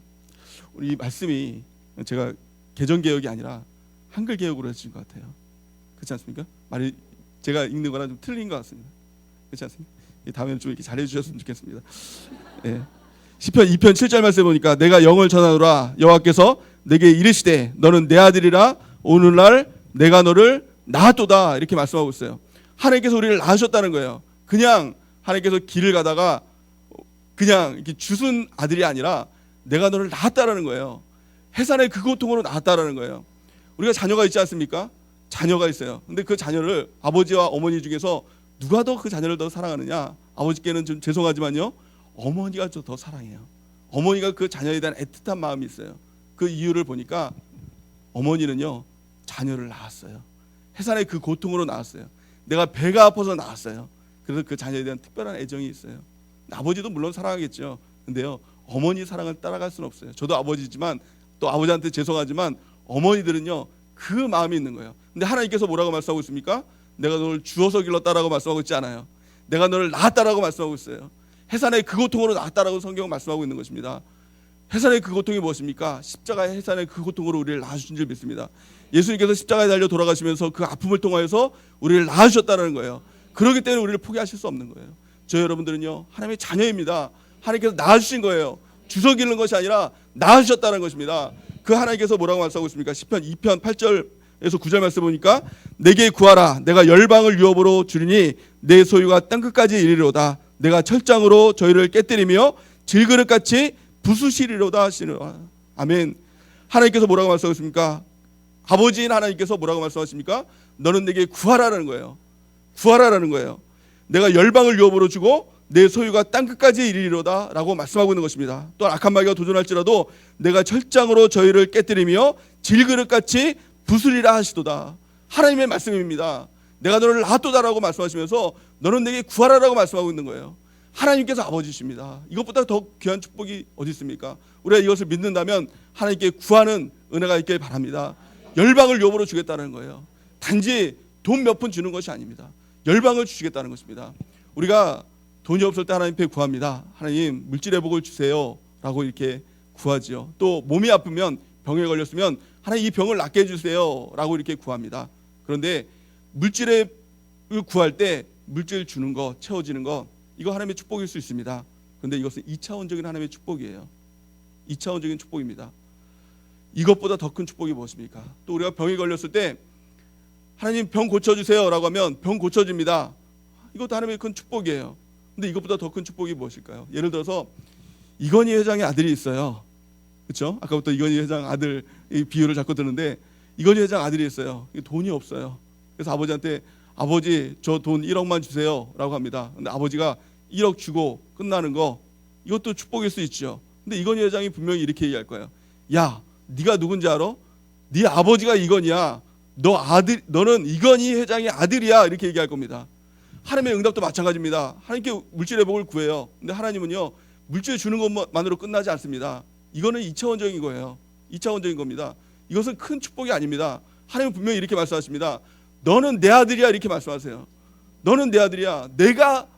우리 이 말씀이 제가 개정개혁이 아니라 한글개혁으로 해주신 것 같아요. 그렇지 않습니까? 말이 제가 읽는 거랑 좀 틀린 것 같습니다. 그렇지 않습니까? 다음에는 좀 이렇게 잘해 주셨으면 좋겠습니다. 예. 시편 2편 7절 말씀에 보니까 내가 영을 전하노라 여호와께서 내게 이르시되 너는 내 아들이라 오늘날 내가 너를 낳았도다. 이렇게 말씀하고 있어요. 하나님께서 우리를 낳으셨다는 거예요. 그냥 하나님께서 길을 가다가 그냥 이렇게 주순 아들이 아니라 내가 너를 낳았다라는 거예요. 해산의 그 고통으로 낳았다라는 거예요. 우리가 자녀가 있지 않습니까? 자녀가 있어요. 근데 그 자녀를 아버지와 어머니 중에서 누가 더 그 자녀를 더 사랑하느냐? 아버지께는 좀 죄송하지만요, 어머니가 더 사랑해요. 어머니가 그 자녀에 대한 애틋한 마음이 있어요. 그 이유를 보니까 어머니는요, 자녀를 낳았어요. 해산의 그 고통으로 낳았어요. 내가 배가 아파서 낳았어요. 그래서 그 자녀에 대한 특별한 애정이 있어요. 아버지도 물론 사랑하겠죠. 근데요, 어머니 사랑을 따라갈 수는 없어요. 저도 아버지지만 또 아버지한테 죄송하지만 어머니들은요, 그 마음이 있는 거예요. 근데 하나님께서 뭐라고 말씀하고 있습니까? 내가 너를 주어서 길렀다라고 말씀하고 있지 않아요. 내가 너를 낳았다라고 말씀하고 있어요. 해산의 그 고통으로 낳았다라고 성경은 말씀하고 있는 것입니다. 해산의 그 고통이 무엇입니까? 십자가의 해산의 그 고통으로 우리를 낳아주신 줄 믿습니다. 예수님께서 십자가에 달려 돌아가시면서 그 아픔을 통하여서 우리를 낳아주셨다는 거예요. 그렇기 때문에 우리를 포기하실 수 없는 거예요. 저 여러분들은요, 하나님의 자녀입니다. 하나님께서 낳아주신 거예요. 주워 기르는 것이 아니라 낳아주셨다는 것입니다. 그 하나님께서 뭐라고 말씀하고 있습니까? 시편 2편 8절에서 9절 말씀 보니까 내게 구하라 내가 열방을 유업으로 주리니 내 소유가 땅끝까지 이르리로다. 내가 철장으로 저희를 깨뜨리며 질그릇같이 부수시리로다 하시노라. 아멘. 하나님께서 뭐라고 말씀하고 있습니까? 아버지인 하나님께서 뭐라고 말씀하십니까? 너는 내게 구하라는 거예요. 구하라라는 거예요. 내가 열방을 유업으로 주고 내 소유가 땅끝까지 이르리로다 라고 말씀하고 있는 것입니다. 또 악한 마귀가 도전할지라도 내가 철장으로 저희를 깨뜨리며 질그릇같이 부수리라 하시도다. 하나님의 말씀입니다. 내가 너를 낳았도다라고 말씀하시면서 너는 내게 구하라라고 말씀하고 있는 거예요. 하나님께서 아버지십니다. 이것보다 더 귀한 축복이 어디 있습니까? 우리가 이것을 믿는다면 하나님께 구하는 은혜가 있길 바랍니다. 열방을 유업으로 주겠다는 거예요. 단지 돈 몇 푼 주는 것이 아닙니다. 열방을 주시겠다는 것입니다. 우리가 돈이 없을 때 하나님 앞에 구합니다. 하나님 물질의 복을 주세요 라고 이렇게 구하지요. 또 몸이 아프면 병에 걸렸으면 하나님 이 병을 낫게 해주세요 라고 이렇게 구합니다. 그런데 물질을 구할 때 물질 주는 거, 채워지는 거, 이거 하나님의 축복일 수 있습니다. 그런데 이것은 2차원적인 하나님의 축복이에요. 2차원적인 축복입니다. 이것보다 더 큰 축복이 무엇입니까? 또 우리가 병에 걸렸을 때 하나님 병 고쳐주세요 라고 하면 병 고쳐집니다. 이것도 하나님의 큰 축복이에요. 근데 이것보다 더 큰 축복이 무엇일까요? 예를 들어서 이건희 회장의 아들이 있어요. 그렇죠? 아까부터 이건희 회장 아들 이 비유를 자꾸 드는데 이건희 회장 아들이 있어요. 돈이 없어요. 그래서 아버지한테 아버지 저 돈 1억만 주세요 라고 합니다. 근데 아버지가 1억 주고 끝나는 거, 이것도 축복일 수 있죠. 근데 이건희 회장이 분명히 이렇게 얘기할 거예요. 야, 네가 누군지 알아? 네 아버지가 이건희야. 너는 이건희 회장의 아들이야. 이렇게 얘기할 겁니다. 하나님의 응답도 마찬가지입니다. 하나님께 물질의 복을 구해요. 근데 하나님은요, 물질 주는 것만으로 끝나지 않습니다. 이거는 2차원적인 거예요. 2차원적인 겁니다. 이것은 큰 축복이 아닙니다. 하나님은 분명히 이렇게 말씀하십니다. 너는 내 아들이야. 이렇게 말씀하세요. 너는 내 아들이야. 내가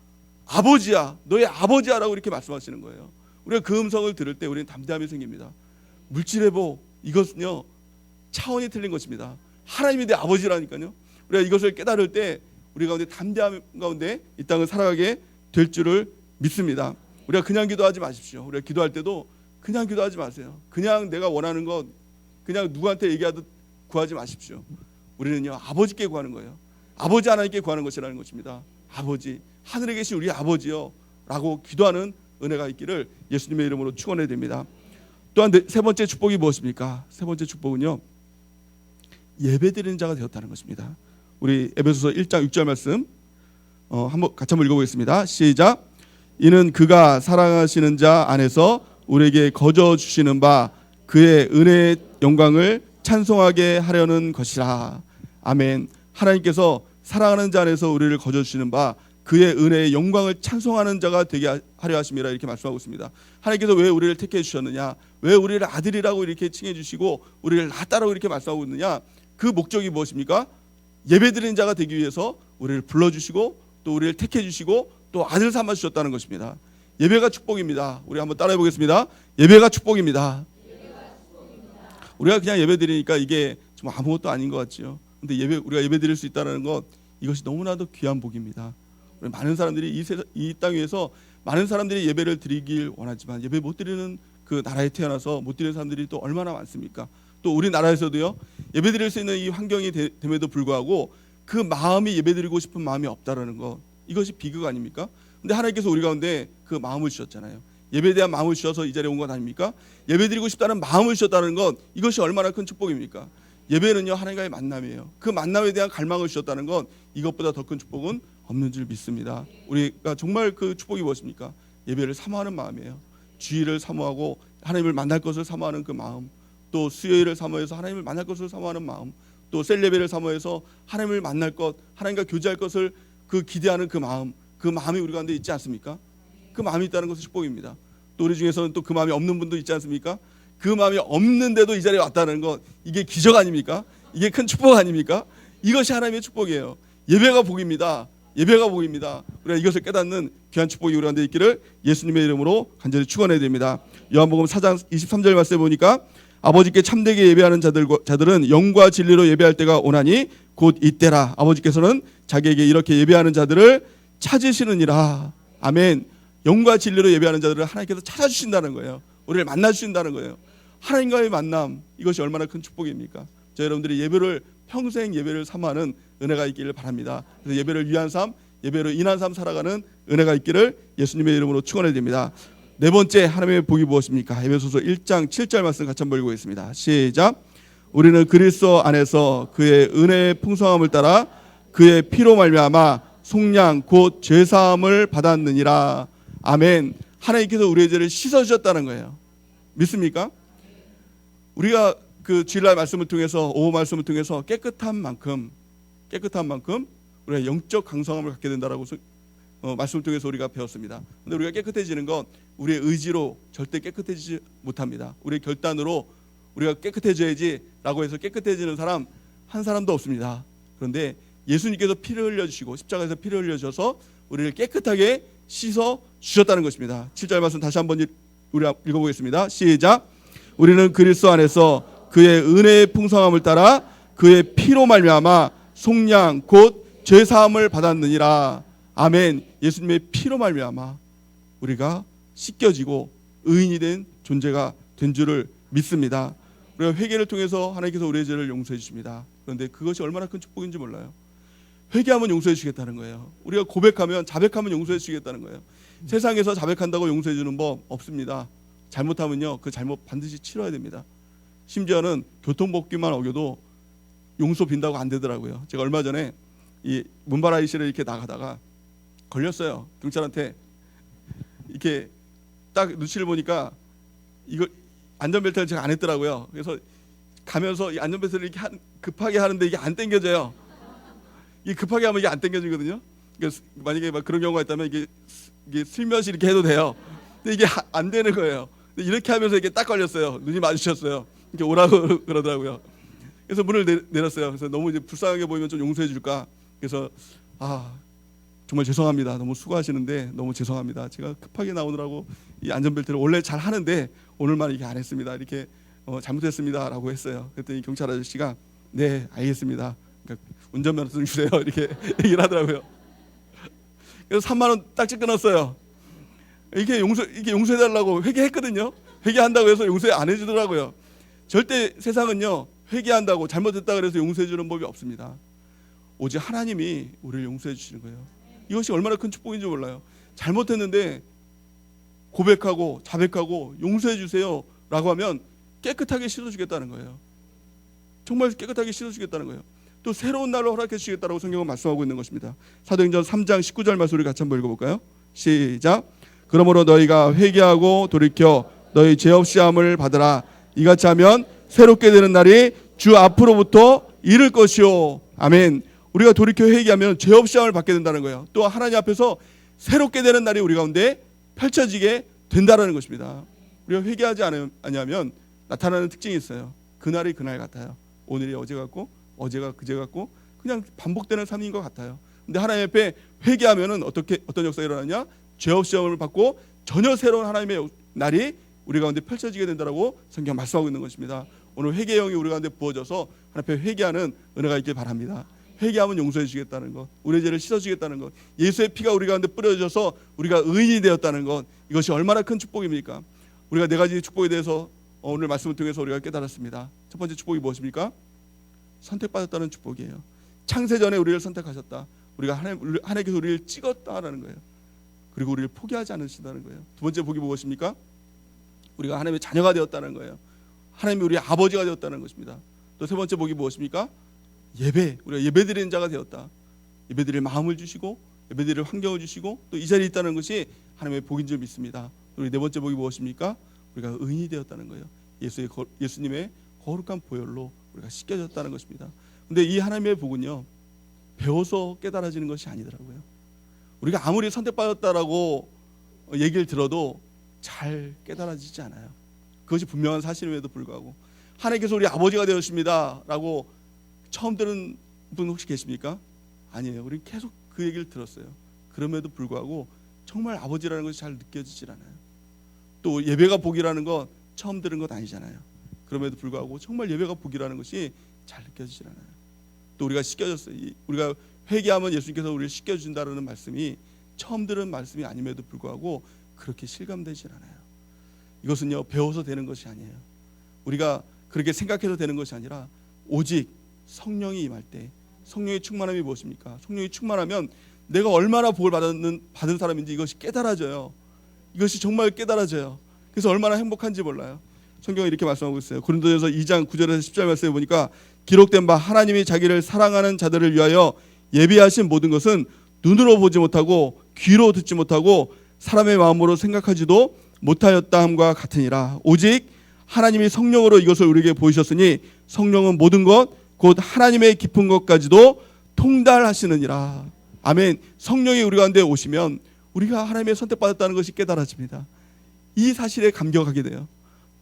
아버지야. 너의 아버지야 라고 이렇게 말씀하시는 거예요. 우리가 그 음성을 들을 때 우리는 담대함이 생깁니다. 물질의 복, 이것은요, 차원이 틀린 것입니다. 하나님이 내 아버지라니까요. 우리가 이것을 깨달을 때 우리 가운데 담대함 가운데 이 땅을 살아가게 될 줄을 믿습니다. 우리가 그냥 기도하지 마십시오. 우리가 기도할 때도 그냥 기도하지 마세요. 그냥 내가 원하는 것 그냥 누구한테 얘기하듯 구하지 마십시오. 우리는요, 아버지께 구하는 거예요. 아버지 하나님께 구하는 것이라는 것입니다. 아버지, 하늘에 계신 우리 아버지요 라고 기도하는 은혜가 있기를 예수님의 이름으로 축원해 드립니다. 또한 세 번째 축복이 무엇입니까? 세 번째 축복은요, 예배드리는 자가 되었다는 것입니다. 우리 에베소서 1장 6절 말씀 한번 같이 한번 읽어보겠습니다. 시작. 이는 그가 사랑하시는 자 안에서 우리에게 거저 주시는 바 그의 은혜의 영광을 찬송하게 하려는 것이라. 아멘. 하나님께서 사랑하는 자 안에서 우리를 거저 주시는 바 그의 은혜의 영광을 찬송하는 자가 되게 하려 하심이라 이렇게 말씀하고 있습니다. 하나님께서 왜 우리를 택해 주셨느냐, 왜 우리를 아들이라고 이렇게 칭해 주시고 우리를 낳았다라고 이렇게 말씀하고 있느냐, 그 목적이 무엇입니까? 예배드리는 자가 되기 위해서 우리를 불러주시고 또 우리를 택해 주시고 또 아들 삼아 주셨다는 것입니다. 예배가 축복입니다. 우리 한번 따라해 보겠습니다. 예배가 축복입니다. 우리가 그냥 예배드리니까 이게 좀 아무것도 아닌 것 같지요. 근데 우리가 예배드릴 수 있다는 것, 이것이 너무나도 귀한 복입니다. 많은 사람들이 이 땅 위에서 많은 사람들이 예배를 드리길 원하지만 예배 못 드리는 그 나라에 태어나서 못 드리는 사람들이 또 얼마나 많습니까? 또 우리나라에서도요, 예배 드릴 수 있는 이 환경이 됨에도 불구하고 그 마음이 예배 드리고 싶은 마음이 없다라는 것, 이것이 비극 아닙니까? 근데 하나님께서 우리 가운데 그 마음을 주셨잖아요. 예배에 대한 마음을 주셔서 이 자리에 온 것 아닙니까? 예배 드리고 싶다는 마음을 주셨다는 것, 이것이 얼마나 큰 축복입니까? 예배는요, 하나님과의 만남이에요. 그 만남에 대한 갈망을 주셨다는 것, 이것보다 더 큰 축복은 없는 줄 믿습니다. 우리가 정말 그 축복이 무엇입니까? 예배를 사모하는 마음이에요. 주일을 사모하고 하나님을 만날 것을 사모하는 그 마음, 또 수요일을 사모해서 하나님을 만날 것을 사모하는 마음, 또 셀레베를 사모해서 하나님을 만날 것, 하나님과 교제할 것을 그 기대하는 그 마음이 우리 가운데 있지 않습니까? 그 마음이 있다는 것은 축복입니다. 또 우리 중에서는 또 그 마음이 없는 분도 있지 않습니까? 그 마음이 없는데도 이 자리에 왔다는 것, 이게 기적 아닙니까? 이게 큰 축복 아닙니까? 이것이 하나님의 축복이에요. 예배가 복입니다. 예배가 복입니다. 우리가 이것을 깨닫는 귀한 축복이 우리 가운데 있기를 예수님의 이름으로 간절히 축원해야 됩니다. 요한복음 4장 23절 말씀에 보니까 아버지께 참되게 예배하는 자들은 영과 진리로 예배할 때가 오나니 곧 이때라. 아버지께서는 자기에게 이렇게 예배하는 자들을 찾으시느니라. 아멘. 영과 진리로 예배하는 자들을 하나님께서 찾아주신다는 거예요. 우리를 만나주신다는 거예요. 하나님과의 만남, 이것이 얼마나 큰 축복입니까? 저 여러분들이 예배를 평생 예배를 사모하는 은혜가 있기를 바랍니다. 그래서 예배를 위한 삶, 예배로 인한 삶 살아가는 은혜가 있기를 예수님의 이름으로 축원해야 됩니다. 네 번째 하나님의 복이 무엇입니까? 에베소서 1장 7절 말씀 같이 한번 읽어보겠습니다. 시작. 우리는 그리스도 안에서 그의 은혜의 풍성함을 따라 그의 피로 말미암아 속량 곧 죄사함을 받았느니라. 아멘. 하나님께서 우리의 죄를 씻어주셨다는 거예요. 믿습니까? 우리가 그 주일날 말씀을 통해서, 오후 말씀을 통해서 깨끗한 만큼 우리가 영적 강성함을 갖게 된다라고 말씀을 통해서 우리가 배웠습니다. 근데 우리가 깨끗해지는 건 우리의 의지로 절대 깨끗해지지 못합니다. 우리의 결단으로 우리가 깨끗해져야지라고 해서 깨끗해지는 사람 한 사람도 없습니다. 그런데 예수님께서 피를 흘려주시고 십자가에서 피를 흘려주셔서 우리를 깨끗하게 씻어 주셨다는 것입니다. 7절 말씀 다시 한번 우리 읽어보겠습니다. 시작. 우리는 그리스도 안에서 그의 은혜의 풍성함을 따라 그의 피로 말미암아 속량 곧 죄사함을 받았느니라. 아멘. 예수님의 피로 말미암아 우리가 씻겨지고 의인이 된 존재가 된 줄을 믿습니다. 우리가 회개를 통해서 하나님께서 우리의 죄를 용서해 주십니다. 그런데 그것이 얼마나 큰 축복인지 몰라요. 회개하면 용서해 주시겠다는 거예요. 우리가 고백하면, 자백하면 용서해 주시겠다는 거예요. 세상에서 자백한다고 용서해 주는 법 없습니다. 잘못하면요, 그 잘못 반드시 치러야 됩니다. 심지어는 교통법규만 어겨도 용서 빈다고 안 되더라고요. 제가 얼마 전에 이 문바라이시를 이렇게 나가다가 걸렸어요. 경찰한테. 이렇게 딱 눈치를 보니까 이걸 안전벨트를 제가 안 했더라고요. 그래서 가면서 이 안전벨트를 이렇게 급하게 하는데 이게 안 당겨져요. 이 급하게 하면 이게 안 당겨지거든요. 그러니까 만약에 막 그런 경우가 있다면 이게 슬며시 이렇게 해도 돼요. 근데 이게 안 되는 거예요. 근데 이렇게 하면서 이게 딱 걸렸어요. 눈이 마주쳤어요. 이렇게 오라고 그러더라고요. 그래서 문을 내렸어요. 그래서 너무 이제 불쌍하게 보이면 좀 용서해 줄까. 그래서 정말 죄송합니다. 너무 수고하시는데 너무 죄송합니다. 제가 급하게 나오느라고 이 안전벨트를 원래 잘 하는데 오늘만 이렇게 안 했습니다. 이렇게 잘못했습니다라고 했어요. 그랬더니 경찰 아저씨가 네 알겠습니다. 그러니까 운전면허 좀 주세요. 이렇게 얘기를 하더라고요. 그래서 3만 원 딱지 끊었어요. 이게 용서해달라고 회개했거든요. 회개한다고 해서 용서 안 해주더라고요. 절대 세상은요 회개한다고 잘못했다 그래서 용서해주는 법이 없습니다. 오직 하나님이 우리를 용서해 주시는 거예요. 이것이 얼마나 큰 축복인지 몰라요. 잘못했는데 고백하고 자백하고 용서해 주세요 라고 하면 깨끗하게 씻어주겠다는 거예요. 정말 깨끗하게 씻어주겠다는 거예요. 또 새로운 날을 허락해 주시겠다고 성경은 말씀하고 있는 것입니다. 사도행전 3장 19절 말씀 우리 같이 한번 읽어볼까요? 시작. 그러므로 너희가 회개하고 돌이켜 너희 죄 없이 함을 받으라. 이같이 하면 새롭게 되는 날이 주 앞으로부터 이를 것이요. 아멘. 우리가 돌이켜 회개하면 죄 없이 함을 받게 된다는 거예요. 또 하나님 앞에서 새롭게 되는 날이 우리 가운데 펼쳐지게 된다는 것입니다. 우리가 회개하지 않으면 나타나는 특징이 있어요. 그날이 그날 같아요. 오늘이 어제 같고 어제가 그제 같고 그냥 반복되는 삶인 것 같아요. 근데 하나님 앞에 회개하면은 어떤 역사가 일어나냐? 죄 없이 시험을 받고 전혀 새로운 하나님의 날이 우리 가운데 펼쳐지게 된다라고 성경 말씀하고 있는 것입니다. 오늘 회개의 영이 우리 가운데 부어져서 하나님 앞에 회개하는 은혜가 있길 바랍니다. 회개하면 용서해 주겠다는 것, 우리의 죄를 씻어 주겠다는 것, 예수의 피가 우리 가운데 뿌려져서 우리가 의인이 되었다는 것, 이것이 얼마나 큰 축복입니까? 우리가 네 가지 축복에 대해서 오늘 말씀을 통해서 우리가 깨달았습니다. 첫 번째 축복이 무엇입니까? 선택받았다는 축복이에요. 창세전에 우리를 선택하셨다. 우리가 하나님께서 우리를 찍었다라는 거예요. 그리고 우리를 포기하지 않으신다는 거예요. 두 번째 복이 무엇입니까? 우리가 하나님의 자녀가 되었다는 거예요. 하나님이 우리의 아버지가 되었다는 것입니다. 또 세 번째 복이 무엇입니까? 우리가 예배드리는 자가 되었다. 예배드릴 마음을 주시고 예배드릴 환경을 주시고 또 이 자리에 있다는 것이 하나님의 복인 줄 믿습니다. 우리 네 번째 복이 무엇입니까? 우리가 의인이 되었다는 거예요. 예수님의 거룩한 보혈로 우리가 씻겨졌다는 것입니다. 근데 이 하나님의 복은요, 배워서 깨달아지는 것이 아니더라고요. 우리가 아무리 선택받았다라고 얘기를 들어도 잘 깨달아지지 않아요. 그것이 분명한 사실임에도 불구하고 하나님께서 우리 아버지가 되었습니다라고 처음 들은 분 혹시 계십니까? 아니에요. 우리 계속 그 얘기를 들었어요. 그럼에도 불구하고 정말 아버지라는 것이 잘 느껴지질 않아요. 또 예배가 복이라는 건 처음 들은 것 아니잖아요. 그럼에도 불구하고 정말 예배가 복이라는 것이 잘 느껴지질 않아요. 또 우리가 씻겨졌어요. 우리가 회개하면 예수님께서 우리를 씻겨주신다는 말씀이 처음 들은 말씀이 아님에도 불구하고 그렇게 실감되질 않아요. 이것은요, 배워서 되는 것이 아니에요. 우리가 그렇게 생각해서 되는 것이 아니라 오직 성령이 임할 때, 성령의 충만함이 무엇입니까? 성령이 충만하면 내가 얼마나 복을 받은 사람인지 이것이 깨달아져요. 이것이 정말 깨달아져요. 그래서 얼마나 행복한지 몰라요. 성경이 이렇게 말씀하고 있어요. 고린도전서 2장 9절에서 10절 말씀에 보니까 기록된 바 하나님이 자기를 사랑하는 자들을 위하여 예비하신 모든 것은 눈으로 보지 못하고 귀로 듣지 못하고 사람의 마음으로 생각하지도 못하였다 함과 같으니라. 오직 하나님이 성령으로 이것을 우리에게 보이셨으니 성령은 모든 것 곧 하나님의 깊은 것까지도 통달하시느니라. 아멘. 성령이 우리 가운데 오시면 우리가 하나님의 선택받았다는 것이 깨달아집니다. 이 사실에 감격하게 돼요.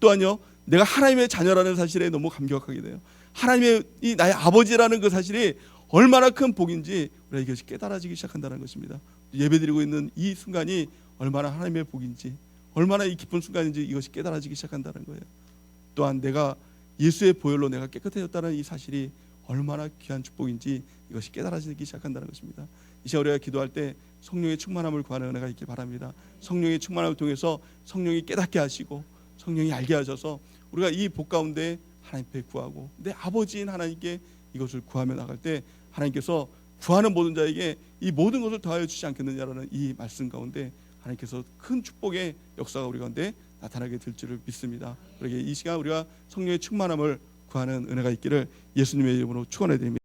또한요, 내가 하나님의 자녀라는 사실에 너무 감격하게 돼요. 하나님이 나의 아버지라는 그 사실이 얼마나 큰 복인지 우리가 이것이 깨달아지기 시작한다는 것입니다. 예배드리고 있는 이 순간이 얼마나 하나님의 복인지, 얼마나 이 기쁜 순간인지 이것이 깨달아지기 시작한다는 거예요. 또한 내가 예수의 보혈로 내가 깨끗해졌다는 이 사실이 얼마나 귀한 축복인지 이것이 깨달아지기 시작한다는 것입니다. 이 시간 우리가 기도할 때 성령의 충만함을 구하는 은혜가 있길 바랍니다. 성령의 충만함을 통해서 성령이 깨닫게 하시고 성령이 알게 하셔서 우리가 이 복 가운데 하나님께 구하고 내 아버지인 하나님께 이것을 구하며 나갈 때 하나님께서 구하는 모든 자에게 이 모든 것을 더하여 주지 않겠느냐라는 이 말씀 가운데 하나님께서 큰 축복의 역사가 우리 가운데 나타나게 될 줄을 믿습니다. 그러게 이 시간 우리가 성령의 충만함을 구하는 은혜가 있기를 예수님의 이름으로 축원해 드립니다.